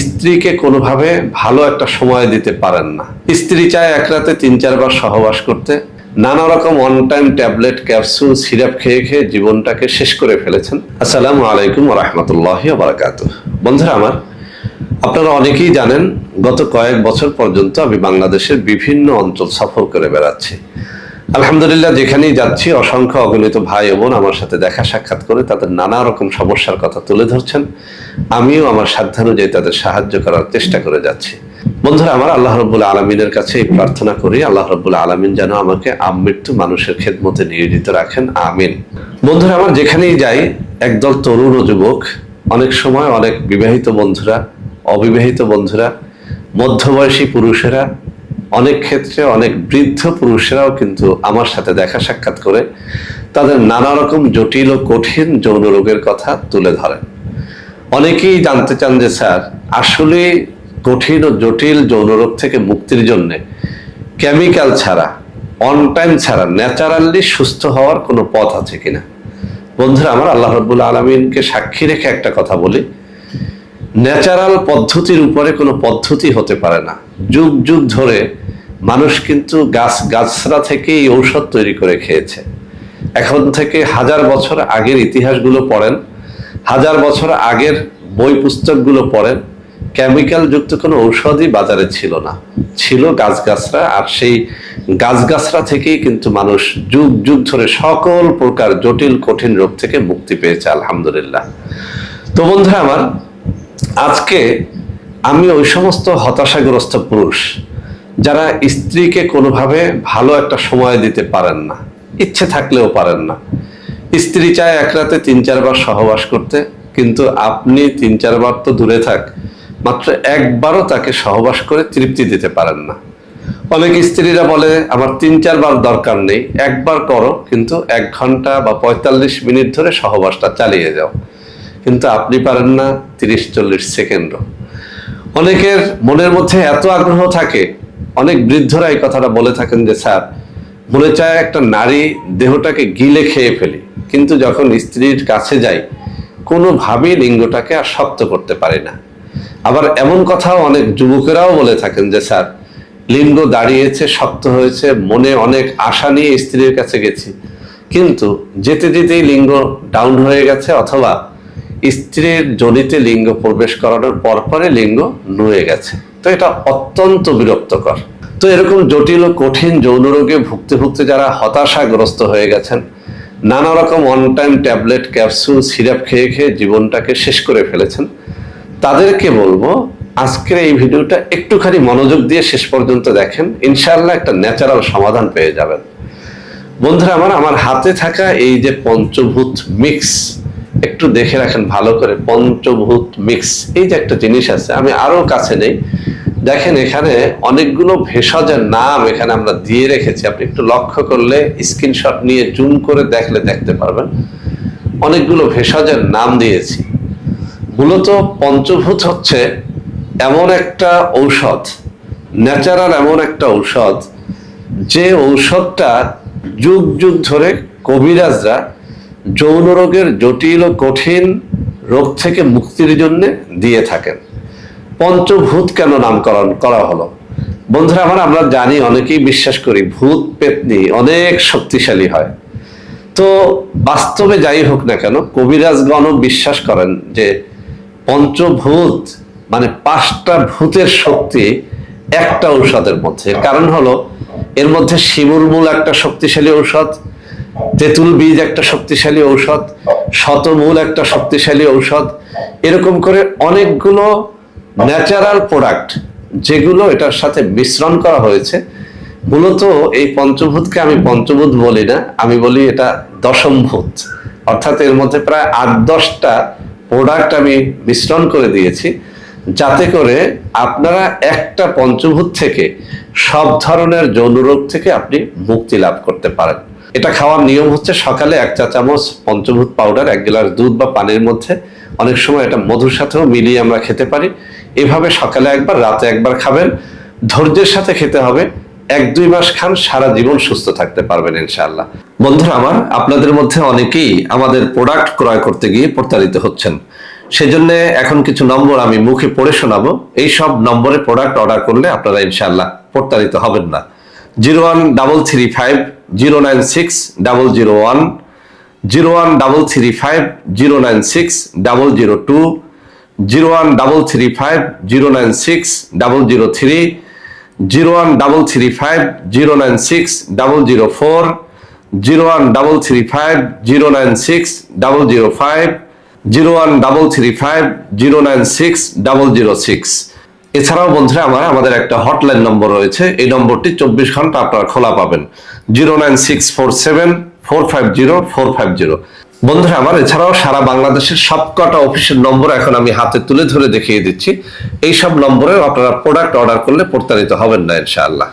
স্ত্রীকে কোনোভাবে ভালো একটা সময় দিতে পারেন না। স্ত্রী চায় এক রাতে ৩-৪ বার সহবাস করতে, নানা রকম on time tablet, capsule, syrup খেয়ে খেয়ে জীবনটাকে শেষ করে ফেলেছেন। আসসালামু আলাইকুম ওয়া রাহমাতুল্লাহি ওয়া বারাকাতুহু। বন্ধুরা আমার, আপনারা অনেকেই জানেন গত কয়েক বছর পর্যন্ত আমি বাংলাদেশের বিভিন্ন অঞ্চল সফর করে বেড়াচ্ছি। আলহামদুলিল্লাহ, যেখানেই যাচ্ছি অসংখ্য অগণিত ভাই ও বোন আমার সাথে দেখা সাক্ষাৎ করে তাদের নানা রকম সমস্যার কথা তুলে ধরছেন। আমিও আমার সাধ্যানুযায়ী তাদের সাহায্য করার চেষ্টা করে যাচ্ছি। বন্ধুরা আমার, আল্লাহ রাব্বুল আলামিনের কাছে এই প্রার্থনা করি, আল্লাহ রাব্বুল আলামিন যেন আমাকে আমৃত্যু মানুষের খেদমতে নিয়োজিত রাখেন, আমিন। বন্ধুরা আমার, যেখানেই যাই একদল তরুণ ও যুবক, অনেক সময় অনেক বিবাহিত বন্ধুরা, অবিবাহিত বন্ধুরা, মধ্যবয়সী পুরুষেরা, অনেক ক্ষেত্রে অনেক বৃদ্ধ পুরুষেরাও কিন্তু আমার সাথে দেখা সাক্ষাৎ করে তাদের নানা রকম জটিল ও কঠিন যৌন রোগের কথা তুলে ধরেন। অনেকেই জানতে চান যে স্যার, আসলে কঠিন ও জটিল যৌন রোগ থেকে মুক্তির জন্য কেমিক্যাল ছাড়া, অন টাইম ছাড়া ন্যাচারালি সুস্থ হওয়ার কোনো পথ আছে কিনা। বন্ধুরা আমার, আল্লাহ রাব্বুল আলামিনকে সাক্ষী রেখে একটা কথা বলি, ন্যাচারাল পদ্ধতির উপরে কোনো পদ্ধতি হতে পারে না। যুগ যুগ ধরে মানুষ কিন্তু গাছগাছরা থেকে এই ঔষধ তৈরি করে খেয়েছে। এখন থেকে 1000 বছর আগের ইতিহাসগুলো পড়েন, 1000 বছর আগের বই পুস্তকগুলো পড়েন, কেমিক্যাল যুক্ত কোনো ঔষধই বাজারে ছিল না, ছিল গাছগাছরা। আর সেই গাছগাছরা থেকেই কিন্তু মানুষ যুগ যুগ ধরে সকল প্রকার জটিল কঠিন রোগ থেকে মুক্তি পেয়েছে, আলহামদুলিল্লাহ। তো বন্ধুরা আমার, আজকে আমি ওই সমস্ত হতাশাগ্রস্ত পুরুষ যারা স্ত্রীকে কোনোভাবে ভালো একটা সময় দিতে পারেন না, ইচ্ছে থাকলেও পারেন না। স্ত্রী চায় এক রাতে ৩-৪ বার সহবাস করতে, কিন্তু আপনি ৩-৪ বার তো দূরে থাক, মাত্র একবারও তাকে সহবাস করে তৃপ্তি দিতে পারেন না। অনেক স্ত্রীরা বলে আমার ৩-৪ বার দরকার নেই, একবার করো, কিন্তু 1 ঘন্টা বা ৪৫ মিনিট ধরে সহবাসটা চালিয়ে যাও। কিন্তু আপনি পারেন না ৩০-৪০ সেকেন্ডও। অনেকের মনের মধ্যে এত আগ্রহ থাকে, অনেক বৃদ্ধরা এই কথাটা বলে থাকেন যে স্যার, মনে চায় একটা নারী দেহটাকে গিলে খেয়ে ফেলি, কিন্তু যখন স্ত্রীর কাছে যাই কোনোভাবেই লিঙ্গটাকে আর শক্ত করতে পারি না। আবার এমন কথাও অনেক যুবকেরাও বলে থাকেন যে স্যার, লিঙ্গ দাঁড়িয়েছে, শক্ত হয়েছে, মনে অনেক আশা নিয়ে স্ত্রীর কাছে গেছি, কিন্তু যেতে যেতেই লিঙ্গ ডাউন হয়ে গেছে, অথবা স্ত্রীর যোনিতে লিঙ্গ প্রবেশ করানোর পরপরে লিঙ্গ নুয়ে গেছে। তো এটা অত্যন্ত বিরক্তকর। তো এরকম জটিল ও কঠিন যৌন রোগে ভুগতে ভুগতে যারা হতাশাগ্রস্ত হয়ে গেছেন, নানা রকম on time tablet, capsule, syrup খেয়ে খেয়ে জীবনটাকে শেষ করে ফেলেছেন, তাদেরকে বলবো আজকের এই ভিডিওটা একটুখানি মনোযোগ দিয়ে শেষ পর্যন্ত দেখেন, ইনশাআল্লাহ একটা ন্যাচারাল সমাধান পেয়ে যাবেন। বন্ধুরা আমার হাতে থাকা এই যে পঞ্চভূত মিক্স, একটু দেখে রাখেন ভালো করে। পঞ্চভূত মিক্স, এই যে একটা জিনিস আছে, আমি আরো কাছে নেই, দেখেন এখানে অনেকগুলো ভেষজের নাম এখানে আমরা দিয়ে রেখেছি। আপনি একটু লক্ষ্য করলে, স্ক্রিনশট নিয়ে জুম করে দেখলে দেখতে পারবেন, অনেকগুলো ভেষজের নাম দিয়েছি। মূলত পঞ্চভূত হচ্ছে এমন একটা ঔষধ, ন্যাচারাল এমন একটা ঔষধ, যে ঔষধটা যুগ যুগ ধরে কবিরাজরা যৌন রোগের জটিল ও কঠিন রোগ থেকে মুক্তির জন্য দিয়ে থাকেন। পঞ্চভূত কেন নামকরণ করা হলো? বন্ধুরা আমার, আমরা জানি, অনেকেই বিশ্বাস করি ভূত পেতনি অনেক শক্তিশালী হয়। তো বাস্তবে যাই হোক না কেন, কবিরাজগণও বিশ্বাস করেন যে পঞ্চভূত মানে 5টা ভূতের শক্তি একটা ঔষধের মধ্যে। কারণ হলো, এর মধ্যে শিমুল মূল একটা শক্তিশালী ঔষধ, তেঁতুল বীজ একটা শক্তিশালী ঔষধ, শতমূল একটা শক্তিশালী ঔষধ, এরকম করে অনেকগুলো ন্যাচারাল প্রোডাক্ট যেগুলো এটার সাথে মিশ্রণ করা হয়েছে। মূলত এই পঞ্চভূতকে আমি পঞ্চভূত বলি না, আমি বলি এটা দশমভূত। অর্থাৎ এর মধ্যে প্রায় 8-10টা প্রোডাক্ট আমি মিশ্রণ করে দিয়েছি, যাতে করে আপনারা একটা পঞ্চভূত থেকে সব ধরনের যৌন রোগ থেকে আপনি মুক্তি লাভ করতে পারেন। এটা খাওয়ার নিয়ম হচ্ছে, সকালে 1 চা চামচ পঞ্চভূত পাউডার 1 গ্লাস দুধ বা পানির মধ্যে, অনেক সময় এটা মধুর সাথেও মিলিয়ে আমরা খেতে পারি। এভাবে সকালে একবার, রাতে একবার খাবেন। ধৈর্যের সাথে খেতে হবে। 1-2 মাস খান, সারা জীবন সুস্থ থাকতে পারবেন ইনশাআল্লাহ। বন্ধুরা আমার, আপনাদের মধ্যে অনেকেই আমাদের প্রোডাক্ট ক্রয় করতে গিয়ে প্রতারিত হচ্ছেন। সেজন্য এখন কিছু নম্বর আমি মুখে পড়ে শোনাবো। এই সব নম্বরে প্রোডাক্ট অর্ডার করলে আপনারা ইনশাআল্লাহ প্রতারিত হবেন না। 01335096001, 01335096002, 01335096003, 01335096004, 01335096005, 01335096006। এছাড়াও বন্ধুরা আমাদের একটা হটলাইন নম্বর রয়েছে, এই নম্বরটি 24 ঘন্টা আপনারা খোলা পাবেন, 09647450450। বন্ধুরা এছাড়াও সারা বাংলাদেশের সবকটা অফিসের নম্বর এখন আমি হাতে তুলে ধরে দেখিয়ে দিচ্ছি। এই সব নম্বরেও আপনারা প্রোডাক্ট অর্ডার করলে প্রতারিত হবেন না ইনশাআল্লাহ।